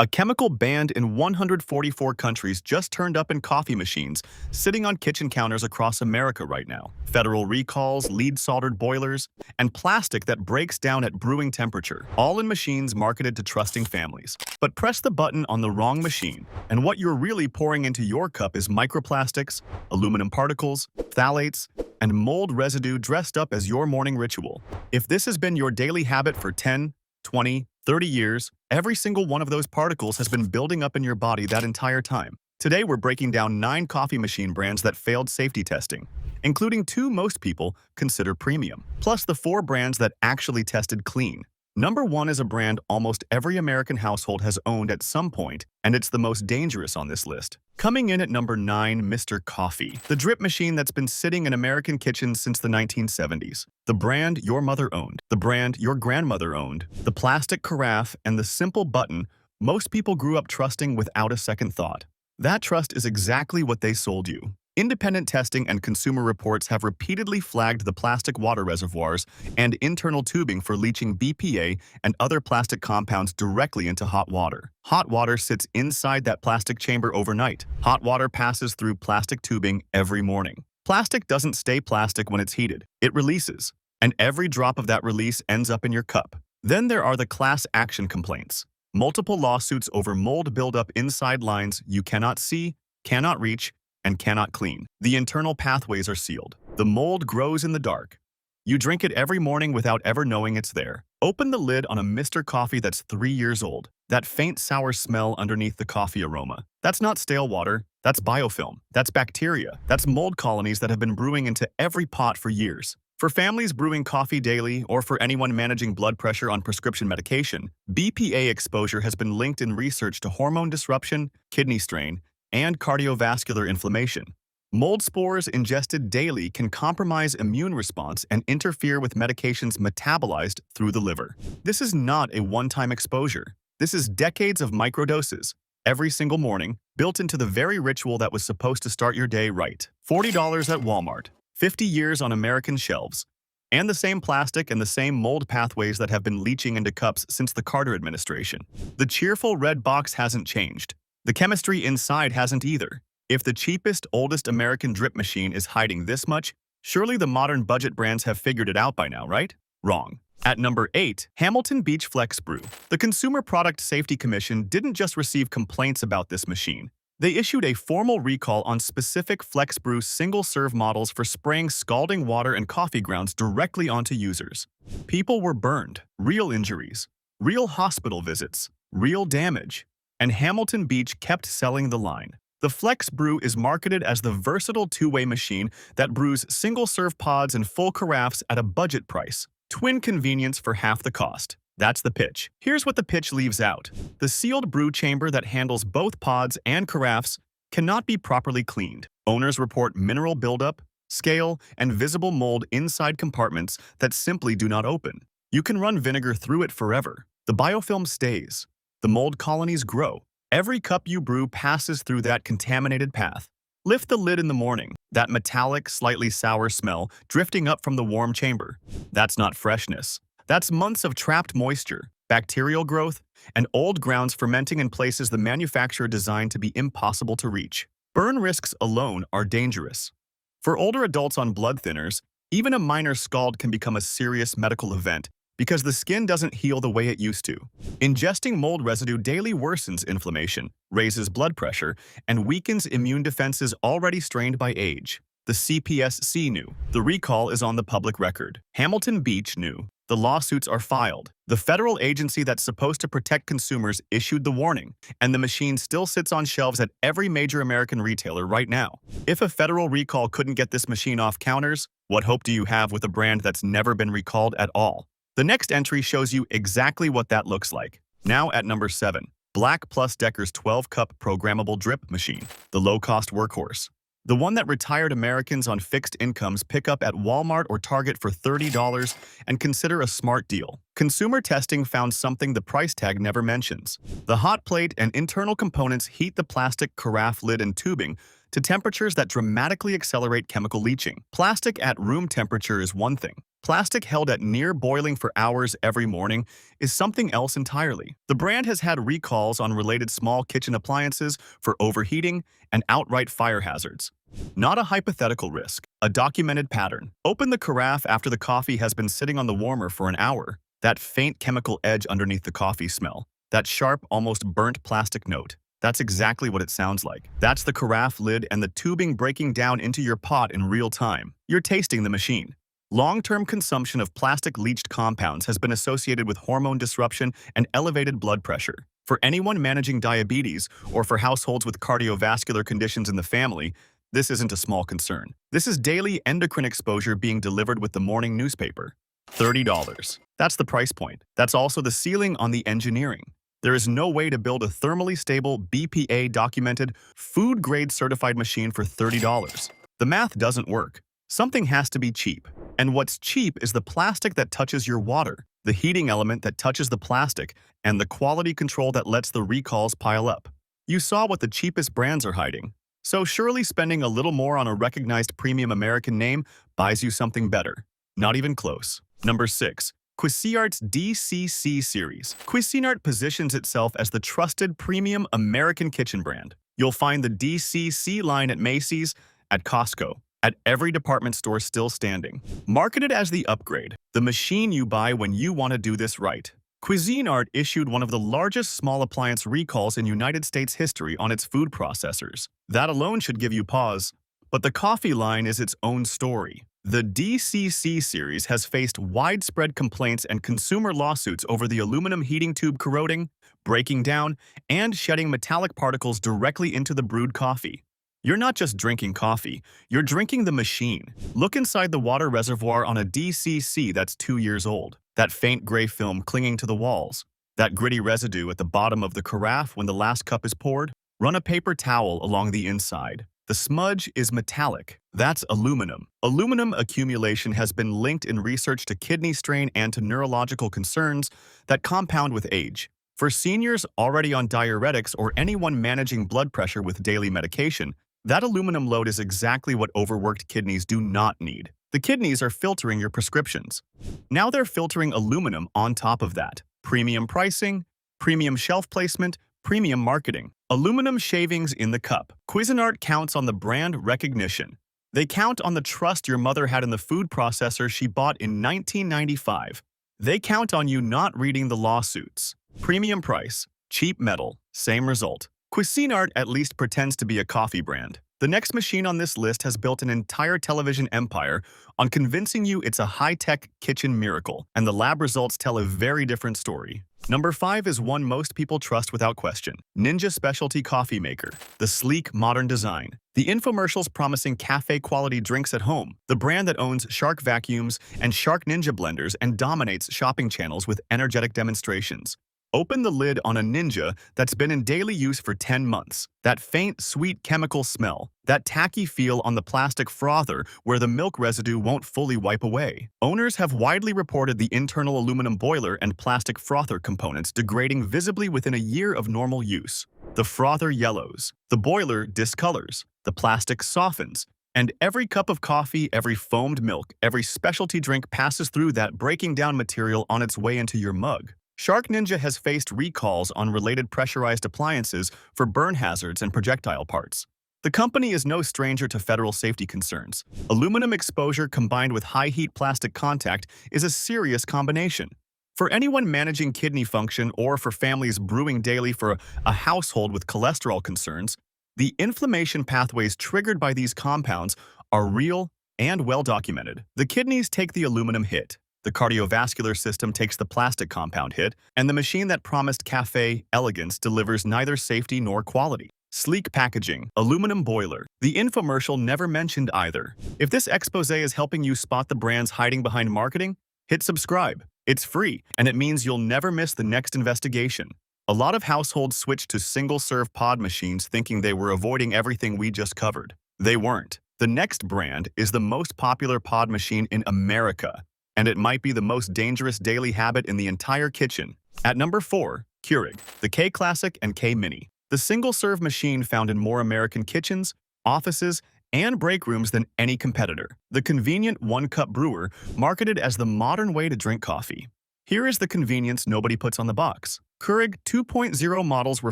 A chemical banned in 144 countries just turned up in coffee machines, sitting on kitchen counters across America right now. Federal recalls, lead-soldered boilers, and plastic that breaks down at brewing temperature, all in machines marketed to trusting families. But press the button on the wrong machine, and what you're really pouring into your cup is microplastics, aluminum particles, phthalates, and mold residue dressed up as your morning ritual. If this has been your daily habit for 10, 20, 30 years, every single one of those particles has been building up in your body that entire time. Today, we're breaking down 9 coffee machine brands that failed safety testing, including 2 most people consider premium, plus the 4 brands that actually tested clean. Number 1 is a brand almost every American household has owned at some point, and it's the most dangerous on this list. Coming in at number 9, Mr. Coffee, the drip machine that's been sitting in American kitchens since the 1970s. The brand your mother owned, the brand your grandmother owned, the plastic carafe, and the simple button most people grew up trusting without a second thought. That trust is exactly what they sold you. Independent testing and consumer reports have repeatedly flagged the plastic water reservoirs and internal tubing for leaching BPA and other plastic compounds directly into hot water. Hot water sits inside that plastic chamber overnight. Hot water passes through plastic tubing every morning. Plastic doesn't stay plastic when it's heated. It releases, and every drop of that release ends up in your cup. Then there are the class action complaints. Multiple lawsuits over mold buildup inside lines you cannot see, cannot reach, and cannot clean. The internal pathways are sealed. The mold grows in the dark. You drink it every morning without ever knowing it's there. Open the lid on a Mr. Coffee that's 3 years old. That faint sour smell underneath the coffee aroma. That's not stale water. That's biofilm. That's bacteria. That's mold colonies that have been brewing into every pot for years. For families brewing coffee daily or for anyone managing blood pressure on prescription medication, BPA exposure has been linked in research to hormone disruption, kidney strain, and cardiovascular inflammation. Mold spores ingested daily can compromise immune response and interfere with medications metabolized through the liver. This is not a one-time exposure. This is decades of microdoses, every single morning, built into the very ritual that was supposed to start your day right. $40 at Walmart, 50 years on American shelves, and the same plastic and the same mold pathways that have been leaching into cups since the Carter administration. The cheerful red box hasn't changed. The chemistry inside hasn't either. If the cheapest, oldest American drip machine is hiding this much, surely the modern budget brands have figured it out by now, right? Wrong. At number 8, Hamilton Beach Flex Brew. The Consumer Product Safety Commission didn't just receive complaints about this machine. They issued a formal recall on specific Flex Brew single-serve models for spraying scalding water and coffee grounds directly onto users. People were burned, real injuries, real hospital visits, real damage. And Hamilton Beach kept selling the line. The Flex Brew is marketed as the versatile two-way machine that brews single-serve pods and full carafes at a budget price. Twin convenience for half the cost. That's the pitch. Here's what the pitch leaves out. The sealed brew chamber that handles both pods and carafes cannot be properly cleaned. Owners report mineral buildup, scale, and visible mold inside compartments that simply do not open. You can run vinegar through it forever. The biofilm stays. The mold colonies grow. Every cup you brew passes through that contaminated path. Lift the lid in the morning. That metallic, slightly sour smell drifting up from the warm chamber. That's not freshness. That's months of trapped moisture, bacterial growth, and old grounds fermenting in places the manufacturer designed to be impossible to reach. Burn risks alone are dangerous. For older adults on blood thinners, even a minor scald can become a serious medical event, because the skin doesn't heal the way it used to. Ingesting mold residue daily worsens inflammation, raises blood pressure, and weakens immune defenses already strained by age. The CPSC knew. The recall is on the public record. Hamilton Beach knew. The lawsuits are filed. The federal agency that's supposed to protect consumers issued the warning, and the machine still sits on shelves at every major American retailer right now. If a federal recall couldn't get this machine off counters, what hope do you have with a brand that's never been recalled at all? The next entry shows you exactly what that looks like. Now at number 7, Black+Decker's 12-cup programmable drip machine, the low-cost workhorse. The one that retired Americans on fixed incomes pick up at Walmart or Target for $30 and consider a smart deal. Consumer testing found something the price tag never mentions. The hot plate and internal components heat the plastic carafe lid and tubing to temperatures that dramatically accelerate chemical leaching. Plastic at room temperature is one thing. Plastic held at near boiling for hours every morning is something else entirely. The brand has had recalls on related small kitchen appliances for overheating and outright fire hazards. Not a hypothetical risk, a documented pattern. Open the carafe after the coffee has been sitting on the warmer for an hour. That faint chemical edge underneath the coffee smell. That sharp, almost burnt plastic note. That's exactly what it sounds like. That's the carafe lid and the tubing breaking down into your pot in real time. You're tasting the machine. Long-term consumption of plastic-leached compounds has been associated with hormone disruption and elevated blood pressure. For anyone managing diabetes or for households with cardiovascular conditions in the family, this isn't a small concern. This is daily endocrine exposure being delivered with the morning newspaper. $30. That's the price point. That's also the ceiling on the engineering. There is no way to build a thermally stable, BPA-documented, food-grade certified machine for $30. The math doesn't work. Something has to be cheap. And what's cheap is the plastic that touches your water, the heating element that touches the plastic, and the quality control that lets the recalls pile up. You saw what the cheapest brands are hiding. So surely spending a little more on a recognized premium American name buys you something better. Not even close. Number 6. Cuisinart's DCC series. Cuisinart positions itself as the trusted premium American kitchen brand. You'll find the DCC line at Macy's, at Costco, at every department store still standing. Marketed as the upgrade, the machine you buy when you want to do this right. Cuisinart issued one of the largest small appliance recalls in United States history on its food processors. That alone should give you pause. But the coffee line is its own story. The DCC series has faced widespread complaints and consumer lawsuits over the aluminum heating tube corroding, breaking down, and shedding metallic particles directly into the brewed coffee. You're not just drinking coffee, you're drinking the machine. Look inside the water reservoir on a DCC that's 2 years old. That faint gray film clinging to the walls. That gritty residue at the bottom of the carafe when the last cup is poured. Run a paper towel along the inside. The smudge is metallic. That's aluminum. Aluminum accumulation has been linked in research to kidney strain and to neurological concerns that compound with age. For seniors already on diuretics or anyone managing blood pressure with daily medication, that aluminum load is exactly what overworked kidneys do not need. The kidneys are filtering your prescriptions. Now they're filtering aluminum on top of that. Premium pricing, premium shelf placement, premium marketing. Aluminum shavings in the cup. Cuisinart counts on the brand recognition. They count on the trust your mother had in the food processor she bought in 1995. They count on you not reading the lawsuits. Premium price, cheap metal, same result. Cuisinart at least pretends to be a coffee brand. The next machine on this list has built an entire television empire on convincing you it's a high-tech kitchen miracle, and the lab results tell a very different story. Number 5 is one most people trust without question. Ninja Specialty Coffee Maker. The sleek, modern design. The infomercials promising cafe-quality drinks at home. The brand that owns Shark vacuums and Shark Ninja blenders and dominates shopping channels with energetic demonstrations. Open the lid on a Ninja that's been in daily use for 10 months. That faint, sweet chemical smell. That tacky feel on the plastic frother where the milk residue won't fully wipe away. Owners have widely reported the internal aluminum boiler and plastic frother components degrading visibly within a year of normal use. The frother yellows. The boiler discolors. The plastic softens. And every cup of coffee, every foamed milk, every specialty drink passes through that breaking down material on its way into your mug. Shark Ninja has faced recalls on related pressurized appliances for burn hazards and projectile parts. The company is no stranger to federal safety concerns. Aluminum exposure combined with high-heat plastic contact is a serious combination. For anyone managing kidney function or for families brewing daily for a household with cholesterol concerns, the inflammation pathways triggered by these compounds are real and well documented. The kidneys take the aluminum hit. The cardiovascular system takes the plastic compound hit, and the machine that promised cafe elegance delivers neither safety nor quality. Sleek packaging, aluminum boiler. The infomercial never mentioned either. If this expose is helping you spot the brands hiding behind marketing, hit subscribe. It's free, and it means you'll never miss the next investigation. A lot of households switched to single-serve pod machines thinking they were avoiding everything we just covered. They weren't. The next brand is the most popular pod machine in America, and it might be the most dangerous daily habit in the entire kitchen. At number 4, Keurig, the K-Classic and K-Mini. The single-serve machine found in more American kitchens, offices, and break rooms than any competitor. The convenient one-cup brewer, marketed as the modern way to drink coffee. Here is the convenience nobody puts on the box. Keurig 2.0 models were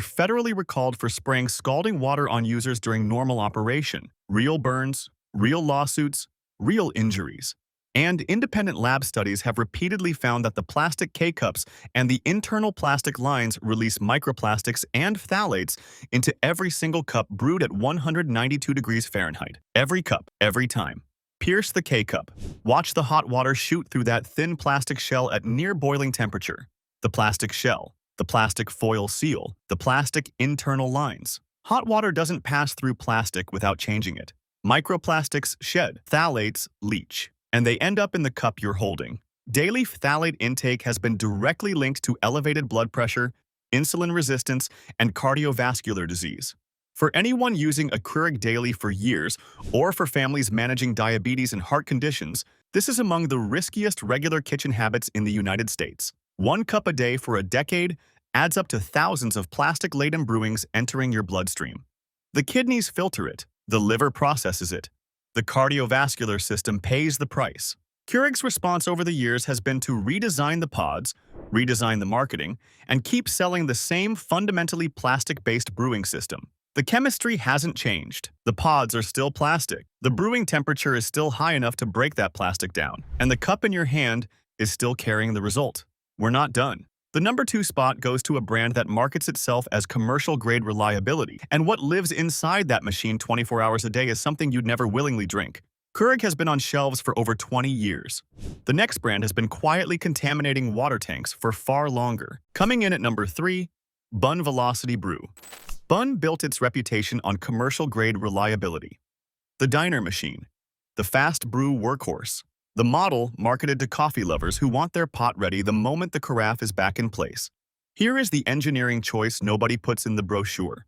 federally recalled for spraying scalding water on users during normal operation. Real burns, real lawsuits, real injuries. And independent lab studies have repeatedly found that the plastic K-cups and the internal plastic lines release microplastics and phthalates into every single cup brewed at 192 degrees Fahrenheit. Every cup, every time. Pierce the K-cup. Watch the hot water shoot through that thin plastic shell at near boiling temperature. The plastic shell, the plastic foil seal, the plastic internal lines. Hot water doesn't pass through plastic without changing it. Microplastics shed, phthalates leach, and they end up in the cup you're holding. Daily phthalate intake has been directly linked to elevated blood pressure, insulin resistance, and cardiovascular disease. For anyone using a Keurig daily for years, or for families managing diabetes and heart conditions, this is among the riskiest regular kitchen habits in the United States. 1 cup a day for a decade adds up to thousands of plastic-laden brewings entering your bloodstream. The kidneys filter it, the liver processes it, the cardiovascular system pays the price. Keurig's response over the years has been to redesign the pods, redesign the marketing, and keep selling the same fundamentally plastic-based brewing system. The chemistry hasn't changed. The pods are still plastic. The brewing temperature is still high enough to break that plastic down. And the cup in your hand is still carrying the result. We're not done. The number 2 spot goes to a brand that markets itself as commercial-grade reliability. And what lives inside that machine 24 hours a day is something you'd never willingly drink. Keurig has been on shelves for over 20 years. The next brand has been quietly contaminating water tanks for far longer. Coming in at number 3, Bunn Velocity Brew. Bunn built its reputation on commercial-grade reliability. The diner machine, the fast brew workhorse, the model marketed to coffee lovers who want their pot ready the moment the carafe is back in place. Here is the engineering choice nobody puts in the brochure.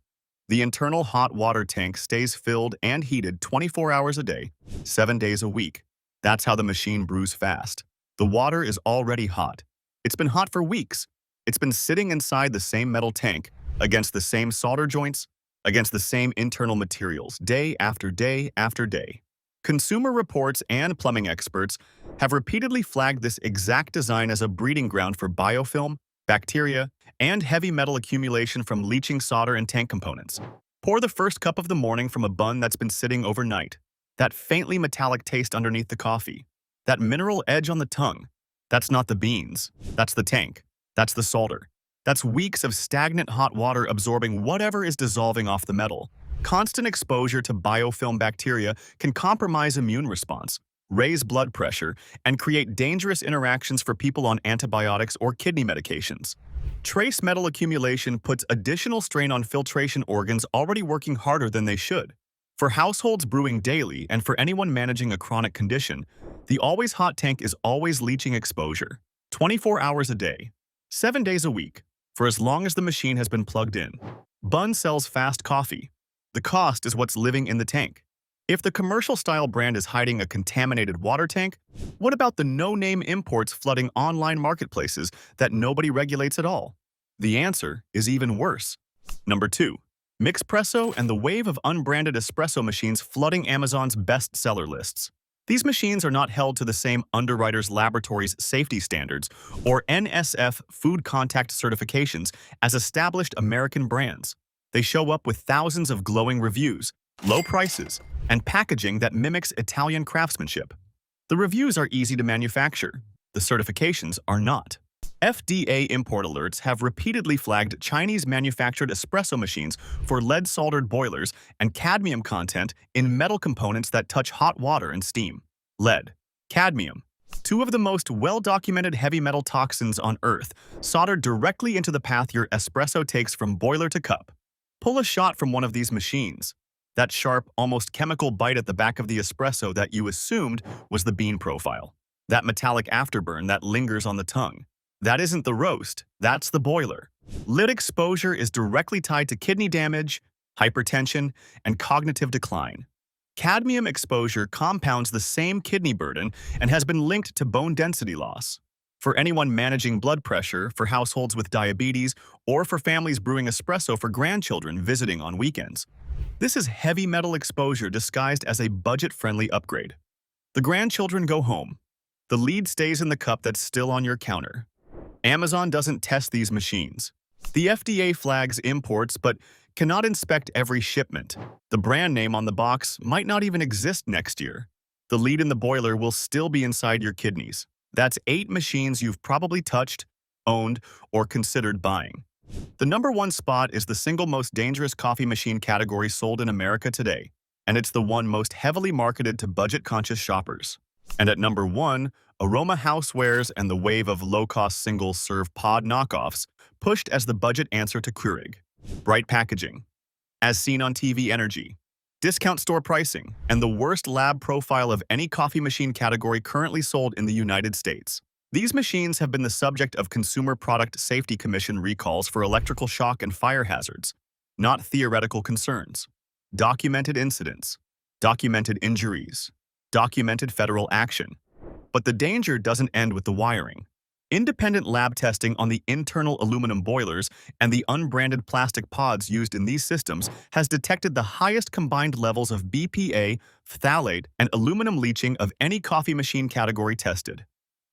The internal hot water tank stays filled and heated 24 hours a day, 7 days a week. That's how the machine brews fast. The water is already hot. It's been hot for weeks. It's been sitting inside the same metal tank, against the same solder joints, against the same internal materials, day after day after day. Consumer reports and plumbing experts have repeatedly flagged this exact design as a breeding ground for biofilm, bacteria, and heavy metal accumulation from leaching solder and tank components. Pour the first cup of the morning from a Bunn that's been sitting overnight. That faintly metallic taste underneath the coffee. That mineral edge on the tongue. That's not the beans. That's the tank. That's the solder. That's weeks of stagnant hot water absorbing whatever is dissolving off the metal. Constant exposure to biofilm bacteria can compromise immune response, raise blood pressure, and create dangerous interactions for people on antibiotics or kidney medications. Trace metal accumulation puts additional strain on filtration organs already working harder than they should. For households brewing daily and for anyone managing a chronic condition, the always hot tank is always leaching exposure. 24 hours a day, 7 days a week, for as long as the machine has been plugged in. Bunn sells fast coffee. The cost is what's living in the tank. If the commercial-style brand is hiding a contaminated water tank, what about the no-name imports flooding online marketplaces that nobody regulates at all? The answer is even worse. Number 2. Mixpresso and the wave of unbranded espresso machines flooding Amazon's bestseller lists. These machines are not held to the same Underwriters Laboratories safety standards or NSF food contact certifications as established American brands. They show up with thousands of glowing reviews, low prices, and packaging that mimics Italian craftsmanship. The reviews are easy to manufacture. The certifications are not. FDA import alerts have repeatedly flagged Chinese-manufactured espresso machines for lead-soldered boilers and cadmium content in metal components that touch hot water and steam. Lead, cadmium, two of the most well-documented heavy metal toxins on Earth, soldered directly into the path your espresso takes from boiler to cup. Pull a shot from one of these machines. That sharp, almost chemical bite at the back of the espresso that you assumed was the bean profile. That metallic afterburn that lingers on the tongue. That isn't the roast, that's the boiler. Lead exposure is directly tied to kidney damage, hypertension, and cognitive decline. Cadmium exposure compounds the same kidney burden and has been linked to bone density loss. For anyone managing blood pressure, for households with diabetes, or for families brewing espresso for grandchildren visiting on weekends, This is heavy metal exposure disguised as a budget-friendly upgrade. The grandchildren go home. The lead stays in the cup that's still on your counter. Amazon doesn't test these machines. The FDA flags imports but cannot inspect every shipment. The brand name on the box might not even exist next year. The lead in the boiler will still be inside your kidneys. That's 8 machines you've probably touched, owned, or considered buying. The number 1 spot is the single most dangerous coffee machine category sold in America today, and it's the one most heavily marketed to budget-conscious shoppers. And at number 1, Aroma Housewares and the wave of low-cost single-serve pod knockoffs pushed as the budget answer to Keurig. Bright packaging, as seen on TV Energy, discount store pricing, and the worst lab profile of any coffee machine category currently sold in the United States. These machines have been the subject of Consumer Product Safety Commission recalls for electrical shock and fire hazards, not theoretical concerns. Documented incidents, documented injuries, documented federal action. But the danger doesn't end with the wiring. Independent lab testing on the internal aluminum boilers and the unbranded plastic pods used in these systems has detected the highest combined levels of BPA, phthalate, and aluminum leaching of any coffee machine category tested.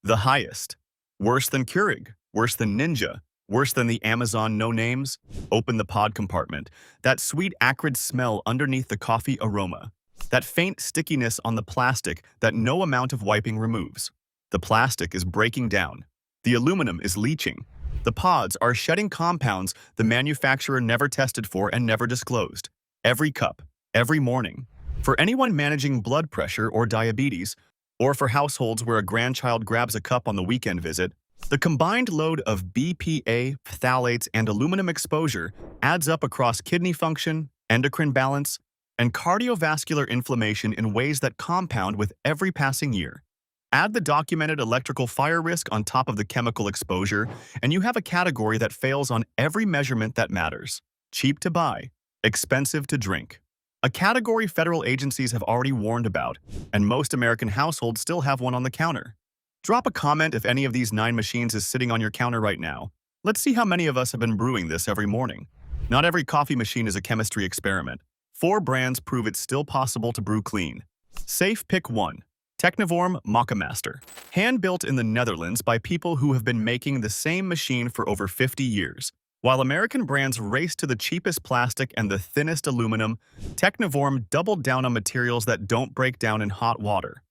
The highest. Worse than Keurig, worse than Ninja, worse than the Amazon no-names. Open the pod compartment. That sweet acrid smell underneath the coffee aroma. That faint stickiness on the plastic that no amount of wiping removes. The plastic is breaking down. The aluminum is leaching. The pods are shedding compounds the manufacturer never tested for and never disclosed. Every cup, every morning. For anyone managing blood pressure or diabetes, or for households where a grandchild grabs a cup on the weekend visit, the combined load of BPA, phthalates, and aluminum exposure adds up across kidney function, endocrine balance, and cardiovascular inflammation in ways that compound with every passing year. Add the documented electrical fire risk on top of the chemical exposure, and you have a category that fails on every measurement that matters. Cheap to buy, expensive to drink. A category federal agencies have already warned about, and most American households still have one on the counter. Drop a comment if any of these 9 machines is sitting on your counter right now. Let's see how many of us have been brewing this every morning. Not every coffee machine is a chemistry experiment. 4 brands prove it's still possible to brew clean. Safe pick 1. Technivorm Moccamaster. Hand-built in the Netherlands by people who have been making the same machine for over 50 years. While American brands race to the cheapest plastic and the thinnest aluminum, Technivorm doubled down on materials that don't break down in hot water.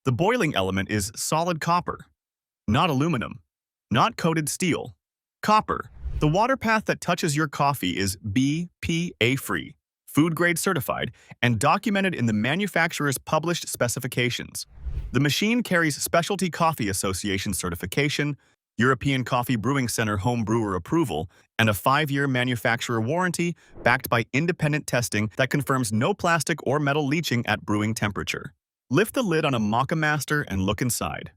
The boiling element is solid copper, not aluminum, not coated steel. Copper. The water path that touches your coffee is BPA-free, food-grade certified, and documented in the manufacturer's published specifications. The machine carries Specialty Coffee Association certification, European Coffee Brewing Center home brewer approval, and a 5-year manufacturer warranty backed by independent testing that confirms no plastic or metal leaching at brewing temperature. Lift the lid on a Moccamaster and look inside.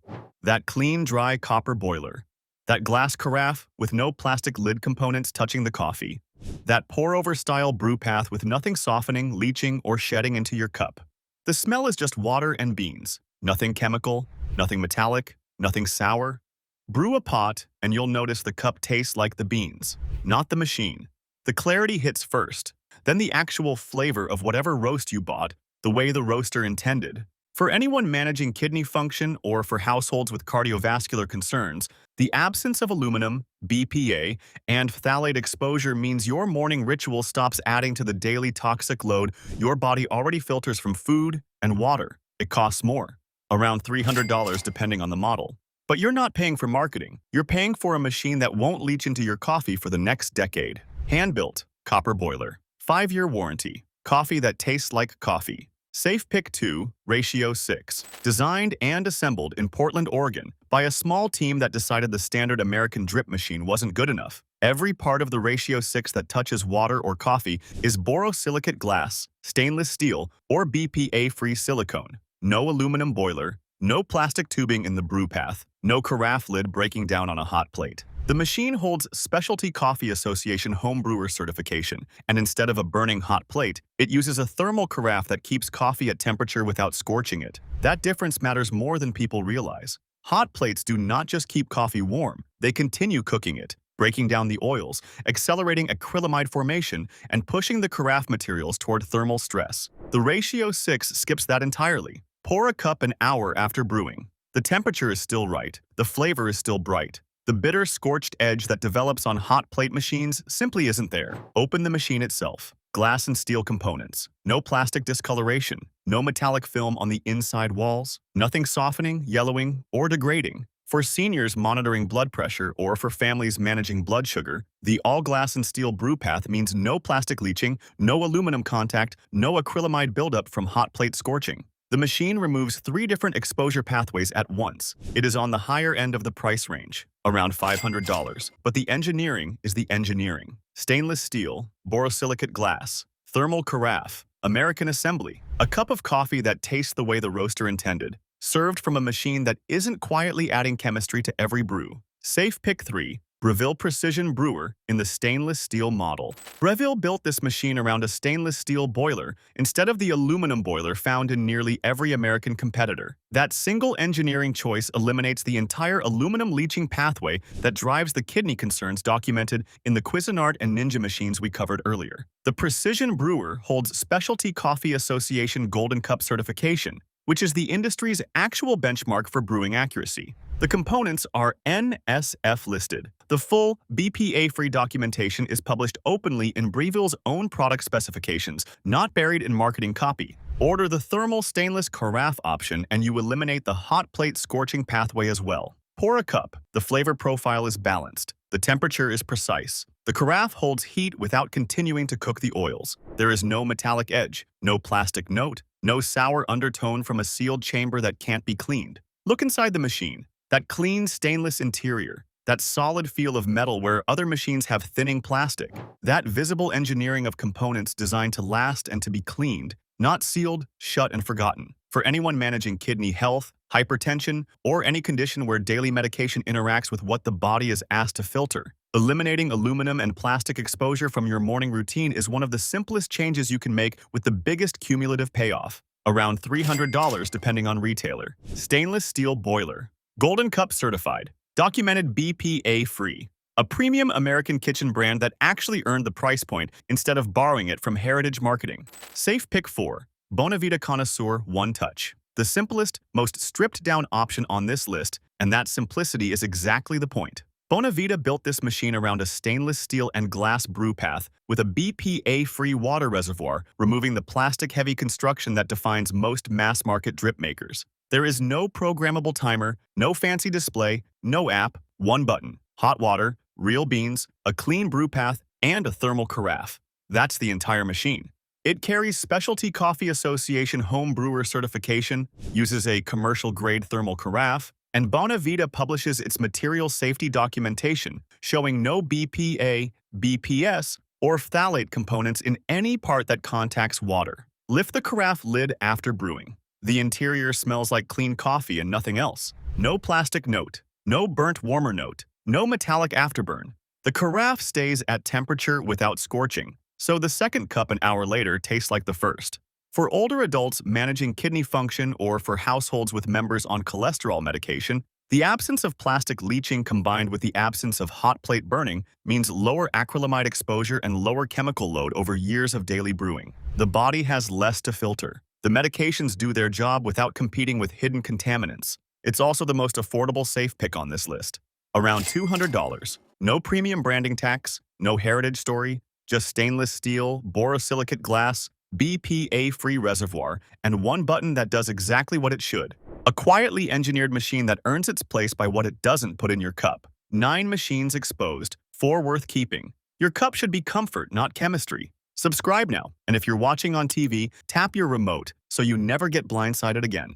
That clean, dry copper boiler. That glass carafe with no plastic lid components touching the coffee. That pour-over style brew path with nothing softening, leaching, or shedding into your cup. The smell is just water and beans. Nothing chemical, nothing metallic, nothing sour. Brew a pot, and you'll notice the cup tastes like the beans, not the machine. The clarity hits first, then the actual flavor of whatever roast you bought, the way the roaster intended. For anyone managing kidney function or for households with cardiovascular concerns, the absence of aluminum, BPA, and phthalate exposure means your morning ritual stops adding to the daily toxic load your body already filters from food and water. It costs more, around $300 depending on the model. But you're not paying for marketing. You're paying for a machine that won't leach into your coffee for the next decade. Hand-built, copper boiler. 5-year warranty. Coffee that tastes like coffee. Safe Pick 2, Ratio 6. Designed and assembled in Portland, Oregon, by a small team that decided the standard American drip machine wasn't good enough. Every part of the Ratio 6 that touches water or coffee is borosilicate glass, stainless steel, or BPA-free silicone. No aluminum boiler. No plastic tubing in the brew path, no carafe lid breaking down on a hot plate. The machine holds Specialty Coffee Association home brewer certification, and instead of a burning hot plate, it uses a thermal carafe that keeps coffee at temperature without scorching it. That difference matters more than people realize. Hot plates do not just keep coffee warm, they continue cooking it. breaking down the oils, accelerating acrylamide formation, and pushing the carafe materials toward thermal stress. The ratio 6 skips that entirely. Pour a cup an hour after brewing. The temperature is still right. The flavor is still bright. The bitter, scorched edge that develops on hot plate machines simply isn't there. Open the machine itself. Glass and steel components. No plastic discoloration. No metallic film on the inside walls. Nothing softening, yellowing, or degrading. For seniors monitoring blood pressure or for families managing blood sugar, the all-glass and steel brew path means no plastic leaching, no aluminum contact, no acrylamide buildup from hot plate scorching. The machine removes 3 different exposure pathways at once. It is on the higher end of the price range, around $500, but the engineering is the engineering. Stainless steel, borosilicate glass, thermal carafe, American assembly, a cup of coffee that tastes the way the roaster intended, served from a machine that isn't quietly adding chemistry to every brew. Safe Pick 3. Breville Precision Brewer in the stainless steel model. Breville built this machine around a stainless steel boiler instead of the aluminum boiler found in nearly every American competitor. That single engineering choice eliminates the entire aluminum leaching pathway that drives the kidney concerns documented in the Cuisinart and Ninja machines we covered earlier. The Precision Brewer holds Specialty Coffee Association Golden Cup certification, which is the industry's actual benchmark for brewing accuracy. The components are NSF listed. The full, BPA-free documentation is published openly in Breville's own product specifications, not buried in marketing copy. Order the thermal stainless carafe option and you eliminate the hot plate scorching pathway as well. Pour a cup. The flavor profile is balanced. The temperature is precise. The carafe holds heat without continuing to cook the oils. There is no metallic edge, no plastic note, no sour undertone from a sealed chamber that can't be cleaned. Look inside the machine. That clean stainless interior, that solid feel of metal where other machines have thinning plastic, that visible engineering of components designed to last and to be cleaned, not sealed, shut, and forgotten. For anyone managing kidney health, hypertension, or any condition where daily medication interacts with what the body is asked to filter, eliminating aluminum and plastic exposure from your morning routine is one of the simplest changes you can make with the biggest cumulative payoff, around $300 depending on retailer. Stainless steel boiler. Golden Cup certified, documented BPA-free, a premium American kitchen brand that actually earned the price point instead of borrowing it from heritage marketing. Safe Pick 4, Bonavita Connoisseur One Touch. The simplest, most stripped-down option on this list, and that simplicity is exactly the point. Bonavita built this machine around a stainless steel and glass brew path with a BPA-free water reservoir, removing the plastic-heavy construction that defines most mass-market drip makers. There is no programmable timer, no fancy display, no app, one button, hot water, real beans, a clean brew path, and a thermal carafe. That's the entire machine. It carries Specialty Coffee Association Home Brewer certification, uses a commercial-grade thermal carafe, and Bonavita publishes its material safety documentation, showing no BPA, BPS, or phthalate components in any part that contacts water. Lift the carafe lid after brewing. The interior smells like clean coffee and nothing else. No plastic note, no burnt warmer note, no metallic afterburn. The carafe stays at temperature without scorching, so the second cup an hour later tastes like the first. For older adults managing kidney function or for households with members on cholesterol medication, the absence of plastic leaching combined with the absence of hot plate burning means lower acrylamide exposure and lower chemical load over years of daily brewing. The body has less to filter. The medications do their job without competing with hidden contaminants. It's also the most affordable safe pick on this list. Around $200. No premium branding tax, no heritage story, just stainless steel, borosilicate glass, BPA-free reservoir, and one button that does exactly what it should. A quietly engineered machine that earns its place by what it doesn't put in your cup. 9 machines exposed, 4 worth keeping. Your cup should be comfort, not chemistry. Subscribe now, and if you're watching on TV, tap your remote so you never get blindsided again.